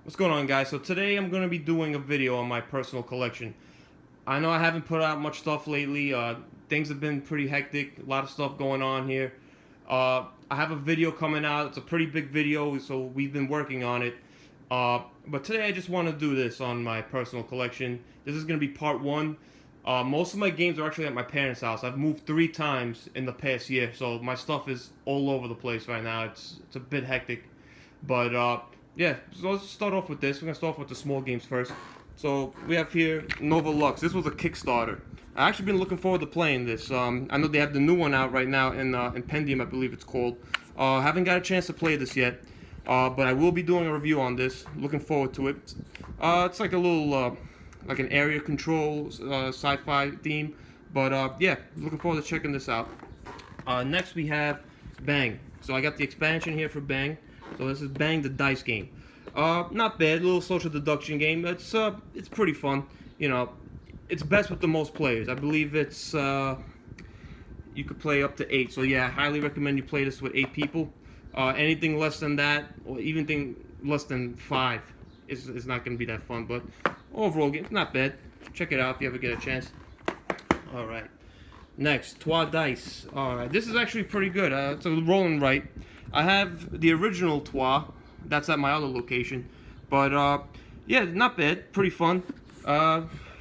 What's going on, guys? So today I'm going to be doing a video on my personal collection. I know I haven't put out much stuff lately. Things have been pretty hectic. A lot of stuff going on here. I have a video coming out. It's a pretty big video, so we've been working on it. But today I just want to do this on my personal collection. This is going to be part one. Most of my games are actually at my parents' house. I've moved 3 times in the past year, so my stuff is all over the place right now. It's a bit hectic. But yeah, so let's start off with this. We're going to start off with the small games first. So we have here Nova Lux. This was a Kickstarter. I've actually been looking forward to playing this. I know they have the new one out right now in Pendium, I believe it's called. Haven't got a chance to play this yet, but I will be doing a review on this. Looking forward to it. It's like a little, like an area control sci-fi theme. But yeah, looking forward to checking this out. Next we have Bang. So I got the expansion here for Bang. So this is Bang the Dice game. Not bad, a little social deduction game. It's pretty fun. You know, it's best with the most players. I believe it's you could play up to 8. So yeah, I highly recommend you play this with 8 people. Anything less than that, or even anything less than 5, is not going to be that fun. But overall, it's not bad. Check it out if you ever get a chance. All right. Next, Trois Dice. All right, this is actually pretty good. It's a roll and write. I have the original Trois. That's at my other location. But yeah, not bad. Pretty fun.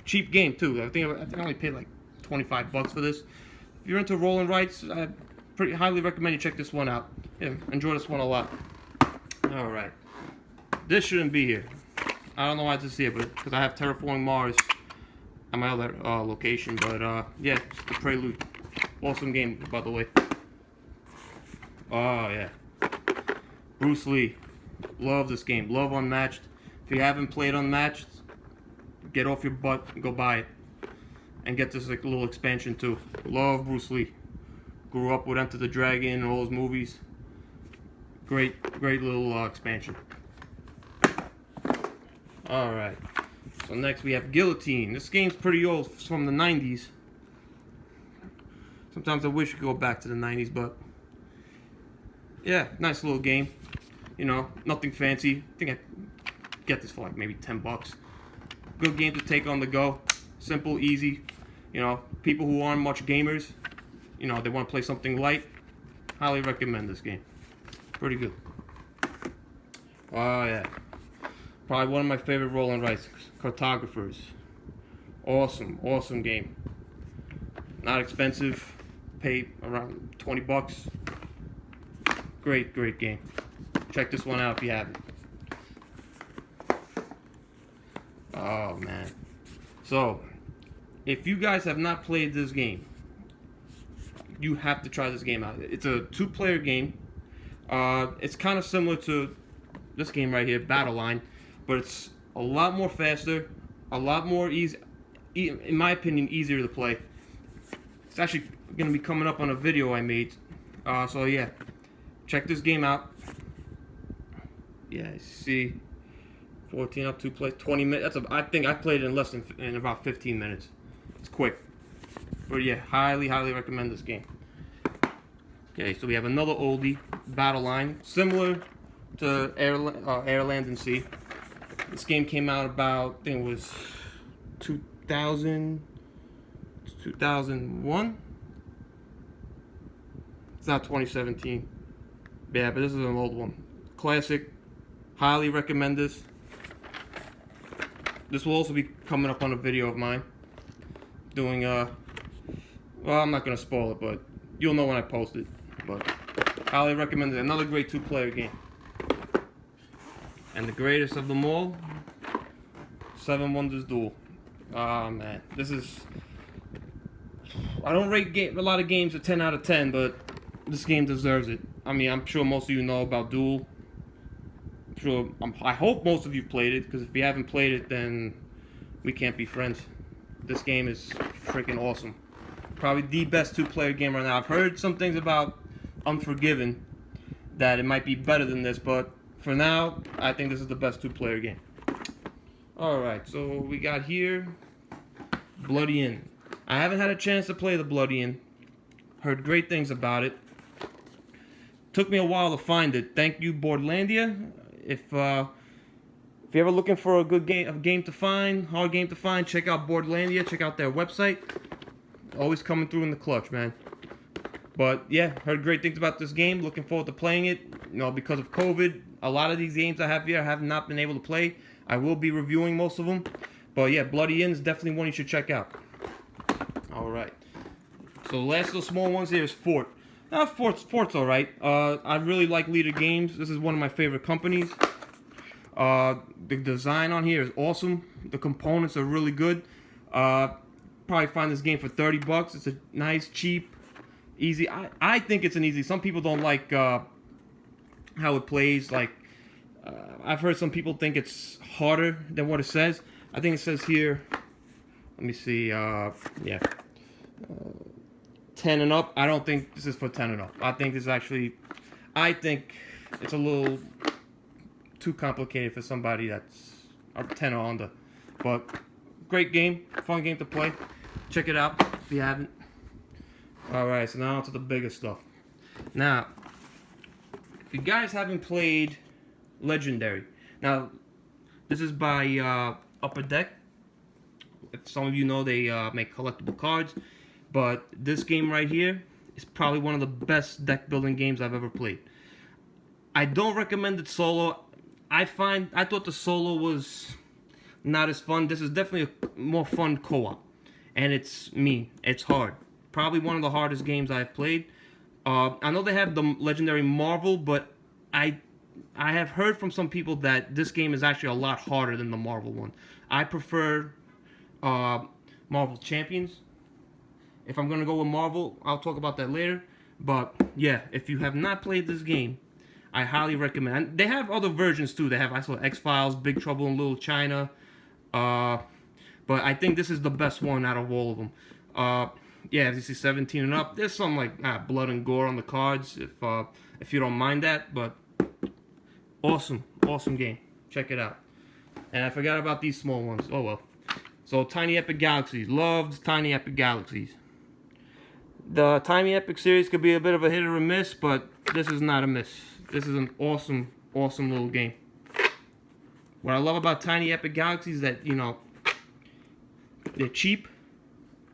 Cheap game too. I think I only paid like $25 for this. If you're into roll and writes, I pretty highly recommend you check this one out. Yeah, enjoy this one a lot. All right. This shouldn't be here. I don't know why it's here, but because I have Terraforming Mars at my other location. But yeah, the Prelude. Awesome game, by the way. Oh yeah. Bruce Lee. Love this game. Love Unmatched. If you haven't played Unmatched, get off your butt and go buy it. And get this like little expansion too. Love Bruce Lee. Grew up with Enter the Dragon and all those movies. Great little expansion. Alright. So next we have Guillotine. This game's pretty old. It's from the 90s. Sometimes I wish we could go back to the 90s, but yeah, nice little game. You know, nothing fancy. I think I get this for like maybe $10. Good game to take on the go. Simple, easy. You know, people who aren't much gamers, you know, they want to play something light. Highly recommend this game. Pretty good. Oh yeah. Probably one of my favorite roll and writes, Cartographers. Awesome game. Not expensive. Pay around $20. Great game. Check this one out if you haven't. Oh man. So, if you guys have not played this game, you have to try this game out. It's a 2-player game. It's kind of similar to this game right here, Battle Line, but it's a lot more faster, a lot more easy, in my opinion, easier to play. It's actually going to be coming up on a video I made. So yeah, check this game out. Yeah, see, 14 up, 2 plays, 20 minutes. I think I played it in about 15 minutes. It's quick, but yeah, highly recommend this game. Okay, so we have another oldie, Battle Line, similar to Air, Land and Sea. This game came out about, I think it was 2001. It's not 2017. Yeah, but this is an old one. Classic. Highly recommend this. This will also be coming up on a video of mine. Doing, well, I'm not going to spoil it, but you'll know when I post it. But highly recommend it. Another great 2-player game. And the greatest of them all, 7 Wonders Duel. Ah, man. This is... I don't rate a lot of games a 10 out of 10, but this game deserves it. I mean, I'm sure most of you know about Duel. I hope most of you played it, because if you haven't played it, then we can't be friends. This game is freaking awesome. Probably the best 2-player game right now. I've heard some things about Unforgiven that it might be better than this, but for now, I think this is the best 2-player game. Alright, so we got here Bloody Inn. I haven't had a chance to play the Bloody Inn. Heard great things about it. Took me a while to find it. Thank you, Boardlandia. If If you're ever looking for a good game to find, hard game to find, check out Boardlandia. Check out their website. Always coming through in the clutch, man. But yeah, heard great things about this game. Looking forward to playing it. You know, because of COVID, a lot of these games I have here I have not been able to play. I will be reviewing most of them. But yeah, Bloody Inn is definitely one you should check out. Alright. So the last of the small ones here is Fort. Now, Fort's alright. I really like Leader Games. This is one of my favorite companies. The design on here is awesome. The components are really good. Probably find this game for $30. It's a nice, cheap, easy. I think it's an easy. Some people don't like how it plays. Like I've heard some people think it's harder than what it says. I think it says here. Let me see. Yeah, 10 and up. I don't think this is for 10 and up. I think this is actually. I think it's a little too complicated for somebody that's a 10 or under. But great game, fun game to play. Check it out if you haven't. Alright, so now on to the bigger stuff. Now, if you guys haven't played Legendary, now this is by Upper Deck. If some of you know, they make collectible cards. But this game right here is probably one of the best deck building games I've ever played. I don't recommend it solo. I thought the solo was not as fun. This is definitely a more fun co-op. And it's hard. Probably one of the hardest games I've played. I know they have the Legendary Marvel, but I have heard from some people that this game is actually a lot harder than the Marvel one. I prefer Marvel Champions. If I'm going to go with Marvel, I'll talk about that later. But yeah, if you have not played this game, I highly recommend. And they have other versions too. I saw X-Files, Big Trouble in Little China. But I think this is the best one out of all of them. Yeah, as you see, 17 and up. There's some like blood and gore on the cards, if you don't mind that. But awesome game. Check it out. And I forgot about these small ones. Oh well. So Tiny Epic Galaxies. Loved Tiny Epic Galaxies. The Tiny Epic series could be a bit of a hit or a miss, but this is not a miss. This is an awesome little game. What I love about Tiny Epic Galaxies is that, you know, they're cheap.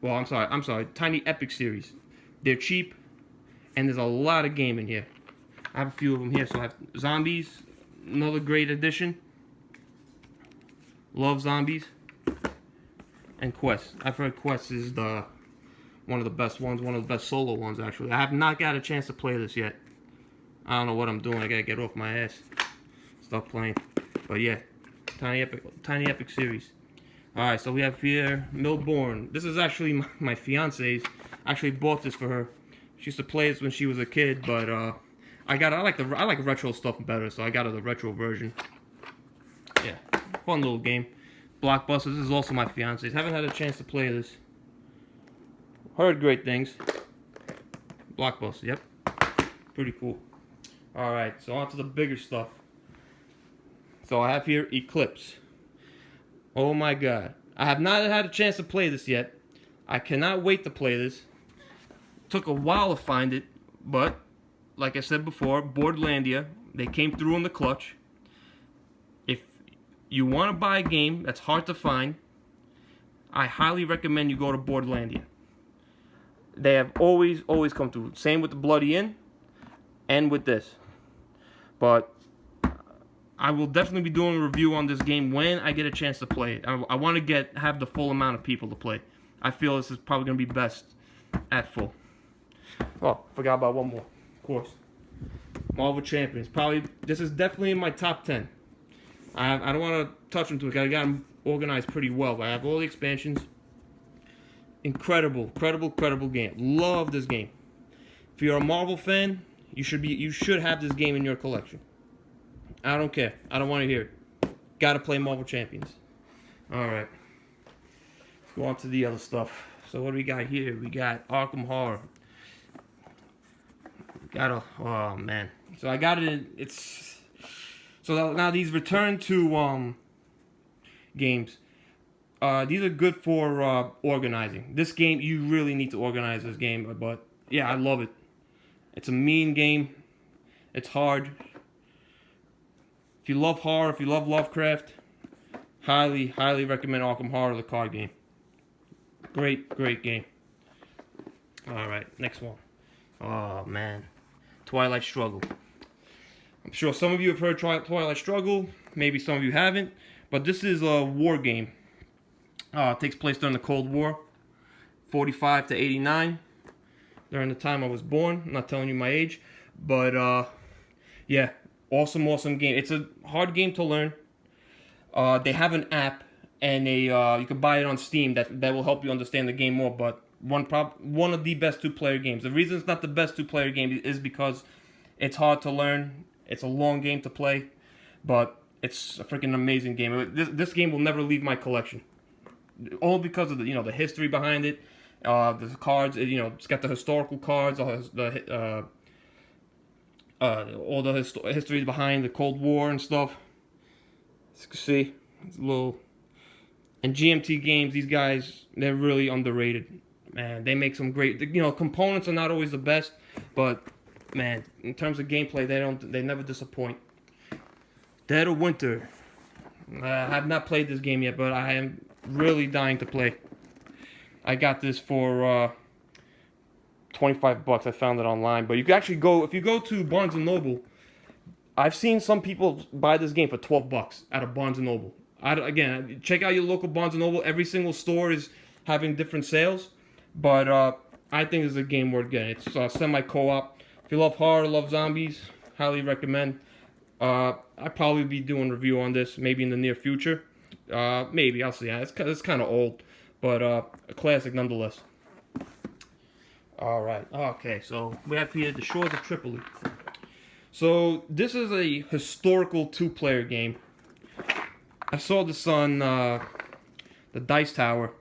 Well, I'm sorry. Tiny Epic series. They're cheap, and there's a lot of game in here. I have a few of them here. So I have Zombies, another great addition. Love Zombies. And Quest. I've heard Quest is one of the best ones, one of the best solo ones, actually. I have not got a chance to play this yet. I don't know what I'm doing. I gotta get off my ass. Stop playing. But yeah, Tiny Epic series. Alright, so we have here Millborn. This is actually my fiance's. I actually bought this for her. She used to play this when she was a kid, but I like retro stuff better, so I got her the retro version. Yeah, fun little game. Blockbuster. This is also my fiance's. Haven't had a chance to play this. Heard great things. Blockbuster, yep. Pretty cool. Alright, so on to the bigger stuff. So I have here Eclipse. Oh my god. I have not had a chance to play this yet. I cannot wait to play this. Took a while to find it, but like I said before, Boardlandia, they came through in the clutch. If you want to buy a game that's hard to find, I highly recommend you go to Boardlandia. They have always come through. Same with the Bloody Inn and with this. But I will definitely be doing a review on this game when I get a chance to play it. I want to have the full amount of people to play. I feel this is probably going to be best at full. Oh, forgot about one more. Of course. Marvel Champions. This is definitely in my top 10. I don't want to touch them too much. I got them organized pretty well. I have all the expansions. Incredible game. Love this game. If you're a Marvel fan, you should have this game in your collection. I don't care. I don't want to hear it. Gotta play Marvel Champions. Alright. Let's go on to the other stuff. So what do we got here? We got Arkham Horror. Oh man. So I got it in, so now these return to games. These are good for organizing. This game, you really need to organize this game, but yeah, I love it. It's a mean game. It's hard. If you love horror, if you love Lovecraft, Highly, highly recommend Arkham Horror, the card game. Great, great game. Alright, next one. Oh, man. Twilight Struggle. I'm sure some of you have heard Twilight Struggle. Maybe some of you haven't. But this is a war game. It takes place during the Cold War. 45 to 89. During the time I was born. I'm not telling you my age. But, yeah. Awesome, awesome game. It's a hard game to learn. They have an app. And you can buy it on Steam. That will help you understand the game more. But one of the best two-player games. The reason it's not the best two-player game is because it's hard to learn. It's a long game to play, but it's a freaking amazing game. This game will never leave my collection, all because of the history behind it. The cards, it's got the historical cards, all the history behind the Cold War and stuff. As you can see, it's a little. And GMT Games, these guys, they're really underrated. Man, they make some great. Components are not always the best, but man, in terms of gameplay, they never disappoint. Dead of Winter. I have not played this game yet, but I am really dying to play. I got this for $25. I found it online, but you can actually go if you go to Barnes & Noble. I've seen some people buy this game for $12 at a Barnes & Noble. Again, check out your local Barnes & Noble. Every single store is having different sales, but I think it's a game worth getting. It's semi-co-op. If you love horror, love zombies, highly recommend. I'll probably be doing a review on this maybe in the near future. Maybe, I'll see. It's kind of old, but a classic nonetheless. Alright, okay, so we have here the Shores of Tripoli. So, this is a historical two-player game. I saw this on the Dice Tower,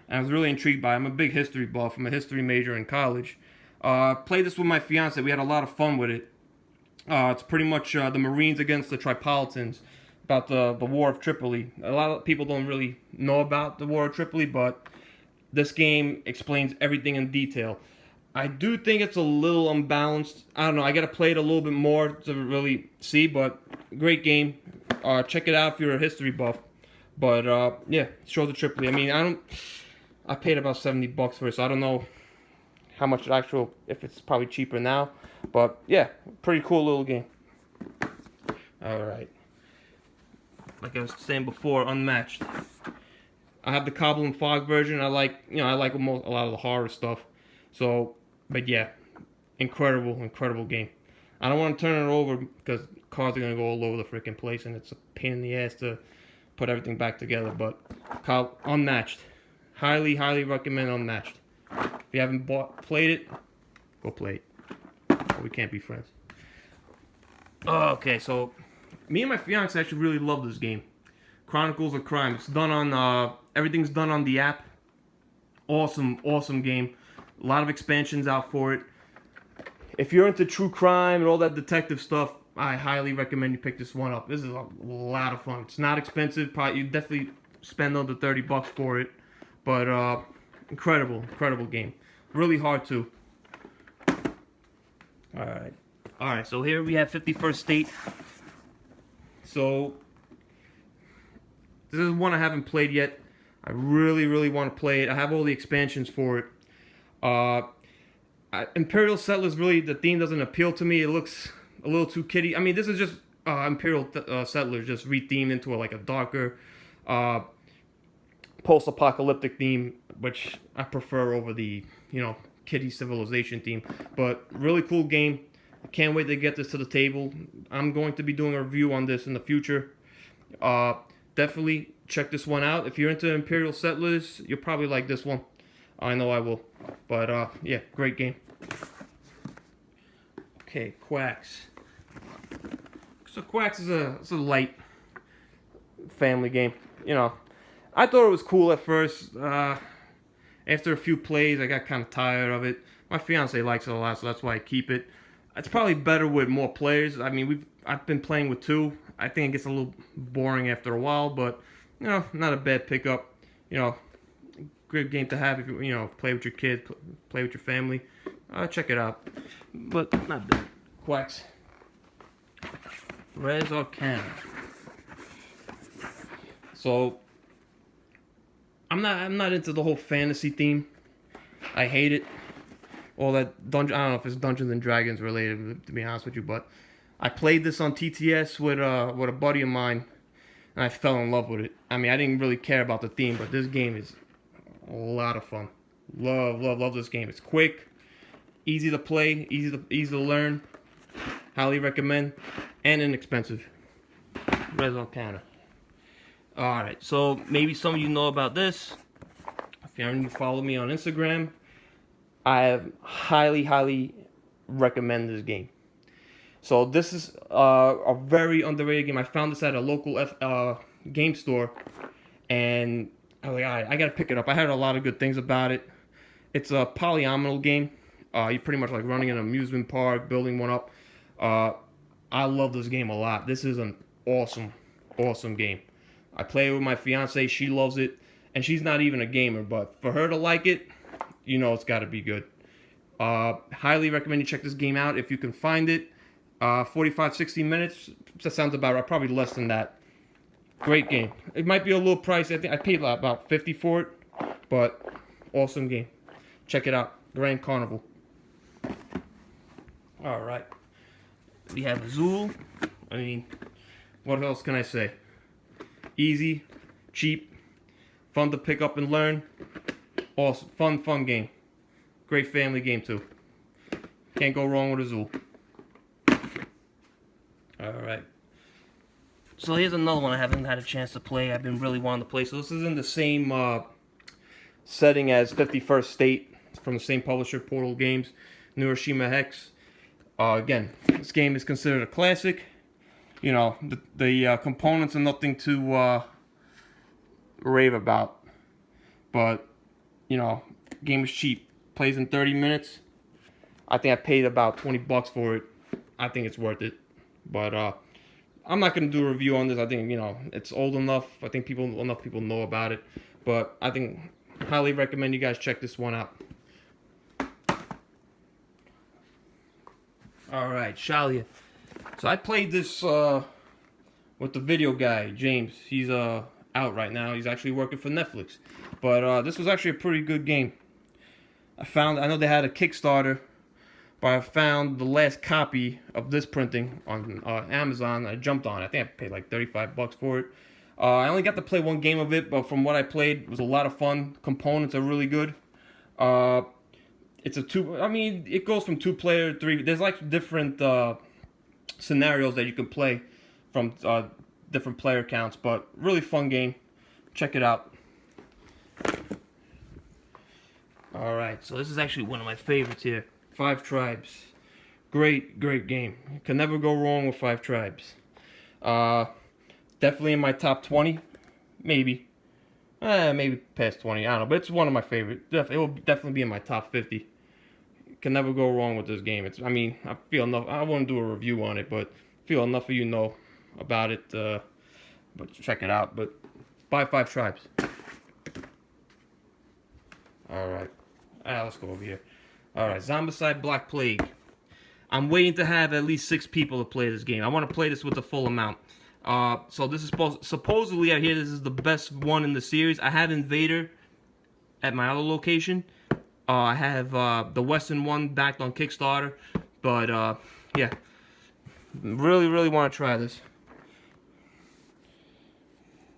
and I was really intrigued by it. I'm a big history buff. I'm a history major in college. Played this with my fiance. We had a lot of fun with it. It's pretty much the Marines against the Tripolitans, about the War of Tripoli. A lot of people don't really know about the War of Tripoli, but this game explains everything in detail. I do think it's a little unbalanced. I don't know. I got to play it a little bit more to really see, but great game. Check it out if you're a history buff. But yeah, Shores of Tripoli. I mean, I paid about $70 for it, so I don't know how much if it's probably cheaper now. But yeah, pretty cool little game. Alright. Like I was saying before, Unmatched. I have the Cobble and Fog version. I like a lot of the horror stuff. So, but yeah, incredible game. I don't want to turn it over because cards are going to go all over the freaking place, and it's a pain in the ass to put everything back together. But Unmatched. Highly recommend Unmatched. If you haven't played it, go play it. We can't be friends. Okay, so me and my fiance actually really love this game. Chronicles of Crime. It's done on everything's done on the app. Awesome game. A lot of expansions out for it. If you're into true crime and all that detective stuff, I highly recommend you pick this one up. This is a lot of fun. It's not expensive. Probably you definitely spend under $30 for it, but incredible game. Really hard too. All right. So here we have 51st State. So this is one I haven't played yet. I really want to play it. I have all the expansions for it. Imperial Settlers, really, the theme doesn't appeal to me. It looks a little too kiddie. I mean, this is just Imperial Settlers, just rethemed into like a darker post-apocalyptic theme, which I prefer over the, kiddie civilization theme. But really cool game. I can't wait to get this to the table. I'm going to be doing a review on this in the future. Definitely check this one out. If you're into Imperial Settlers, you'll probably like this one. I know I will. But, yeah, great game. Okay, Quacks. So Quacks is a light family game. I thought it was cool at first. After a few plays, I got kind of tired of it. My fiance likes it a lot, so that's why I keep it. It's probably better with more players. I mean, I've been playing with 2. I think it gets a little boring after a while, but, not a bad pickup. Great game to have if you play with your kids, play with your family. Check it out, but not bad. Quacks. Res Arcana. So I'm not into the whole fantasy theme. I hate it. All that dungeon. I don't know if it's Dungeons and Dragons related, to be honest with you, but I played this on TTS with a buddy of mine, and I fell in love with it. I mean, I didn't really care about the theme, but this game is a lot of fun. Love this game. It's quick, easy to play, easy to learn. Highly recommend, and inexpensive. Res Arcana. Alright, so maybe some of you know about this. If you follow me on Instagram, I highly recommend this game. So this is a very underrated game. I found this at a local game store, and I was like, all right, I gotta pick it up. I heard a lot of good things about it. It's a polyomino game. You're pretty much like running an amusement park, building one up. I love this game a lot. This is an awesome game. I play it with my fiance. She loves it, and she's not even a gamer, but for her to like it, you know it's got to be good. Highly recommend you check this game out if you can find it. 45-60 minutes. That sounds about right. Probably less than that. Great game. It might be a little pricey. I think I paid about $50 for it, but awesome game. Check it out. Grand Carnival. All right. We have Azul. I mean, what else can I say? Easy, cheap, fun to pick up and learn. Awesome, fun game. Great family game too. Can't go wrong with Azul. Alright. So here's another one I haven't had a chance to play. I've been really wanting to play. So this is in the same setting as 51st State. It's from the same publisher, Portal Games. Niroshima Hex. Again, this game is considered a classic. You know, the components are nothing to rave about. But, you know, game is cheap. Plays in 30 minutes. I think I paid about $20 for it. I think it's worth it. But I'm not going to do a review on this. I think, you know, it's old enough. I think enough people know about it. But I think, highly recommend you guys check this one out. Alright, Shalia. So I played this with the video guy, James. He's out right now. He's actually working for Netflix. But this was actually a pretty good game. I know they had a Kickstarter, but I found the last copy of this printing on Amazon. I jumped on it. I think I paid like $35 for it. I only got to play one game of it, but from what I played, it was a lot of fun. Components are really good. It's it goes from 2-player, 3. There's like different scenarios that you can play from different player counts, but really fun game. Check it out. Alright, so this is actually one of my favorites here. 5 Tribes. Great game. You can never go wrong with 5 Tribes. Definitely in my top 20. Maybe. Maybe past 20. I don't know, but it's one of my favorites. It will definitely be in my top 50. Can never go wrong with this game. I feel enough. I wouldn't do a review on it, but I feel enough of you know about it. But check it out. But buy 5 Tribes. Alright. Let's go over here. Alright, Zombicide Black Plague. I'm waiting to have at least 6 people to play this game. I want to play this with the full amount. So this is supposedly, I hear this is the best one in the series. I have Invader at my other location. I have the Western one backed on Kickstarter. But, yeah. Really want to try this.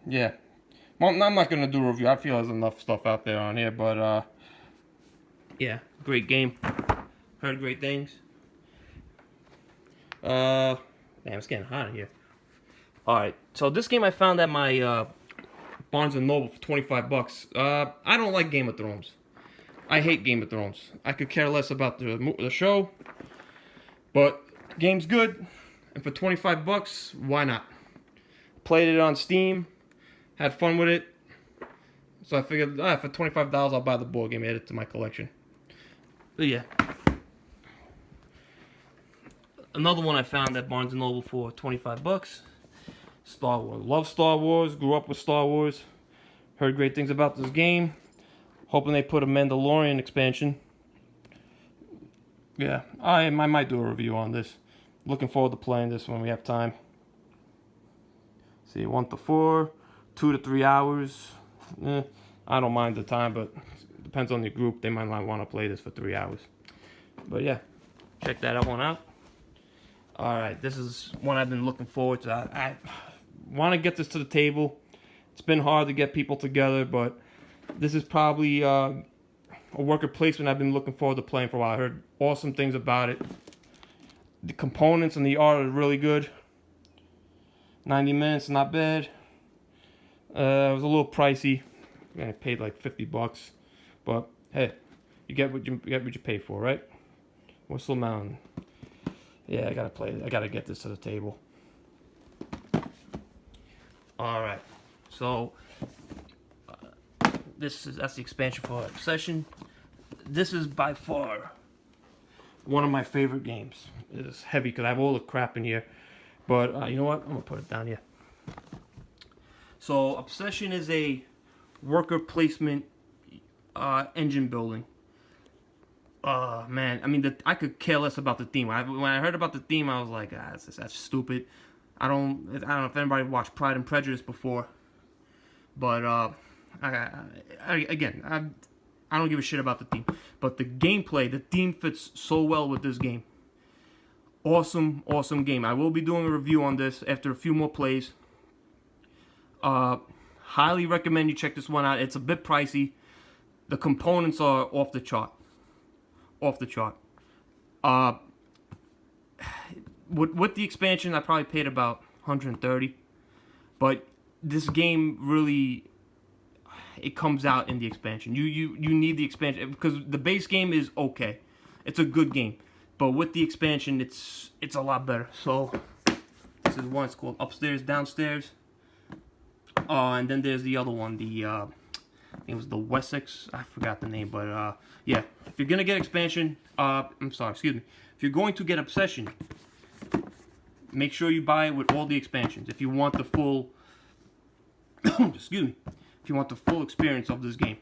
Yeah. Well, I'm not going to do a review. I feel there's enough stuff out there on here. But, yeah. Great game. Heard great things. Damn, it's getting hot in here. Alright. So this game I found at my Barnes & Noble for $25. I don't like Game of Thrones. I hate Game of Thrones. I could care less about the show. But the game's good. And for $25, why not? Played it on Steam. Had fun with it. So I figured, for $25, I'll buy the board game, add it to my collection. But yeah. Another one I found at Barnes & Noble for $25. Star Wars. Love Star Wars. Grew up with Star Wars. Heard great things about this game. Hoping they put a Mandalorian expansion. Yeah, I might do a review on this. Looking forward to playing this when we have time. See, 1 to 4, 2 to 3 hours. I don't mind the time, but it depends on the group. They might not want to play this for 3 hours. But yeah, check that one out. Alright, this is one I've been looking forward to. I want to get this to the table. It's been hard to get people together, but this is probably a worker placement I've been looking forward to playing for a while. I heard awesome things about it. The components and the art are really good. 90 minutes, not bad. It was a little pricey. I paid like $50, but hey, you get what you pay for, right? Whistle Mountain. Yeah, I gotta play it. I gotta get this to the table. All right, so that's the expansion for Obsession. This is by far one of my favorite games. It's heavy because I have all the crap in here, but you know what? I'm gonna put it down here. So Obsession is a worker placement engine building. Man, I mean, I could care less about the theme. When I heard about the theme, I was like, that's stupid. I don't know if anybody watched Pride and Prejudice before, but again, I don't give a shit about the theme. But the gameplay, the theme fits so well with this game. Awesome, awesome game. I will be doing a review on this after a few more plays. Highly recommend you check this one out. It's a bit pricey. The components are off the chart. Off the chart. With the expansion, I probably paid about $130. But this game really, it comes out in the expansion. You need the expansion because the base game is okay. It's a good game, but with the expansion, it's a lot better. So this is one. It's called Upstairs, Downstairs. And then there's the other one. I think it was the Wessex. I forgot the name, but yeah. If you're gonna get expansion, I'm sorry, excuse me. If you're going to get Obsession, make sure you buy it with all the expansions. If you want the full, excuse me, if you want the full experience of this game.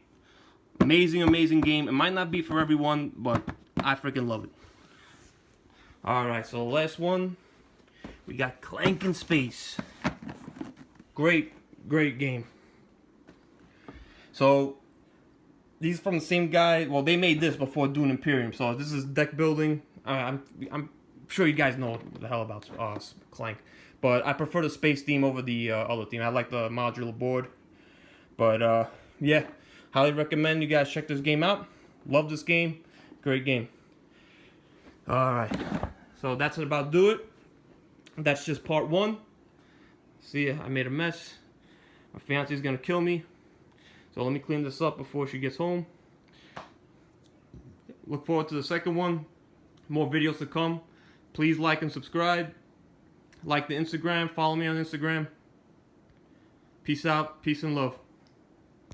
Amazing, amazing game. It might not be for everyone, but I freaking love it. All right, so the last one, we got Clank in Space. Great, great game. So these are from the same guy. Well, they made this before doing Imperium. So this is deck building. I'm sure you guys know what the hell about Clank, but I prefer the space theme over the other theme. I like the modular board. But yeah, highly recommend you guys check this game out. Love this game. Great game. All right, so that's about do it. That's just part one. See, I made a mess. My fiance's gonna kill me. So let me clean this up before she gets home. Look forward to the second one. More videos to come. Please like and subscribe. Like the Instagram. Follow me on Instagram. Peace out. Peace and love.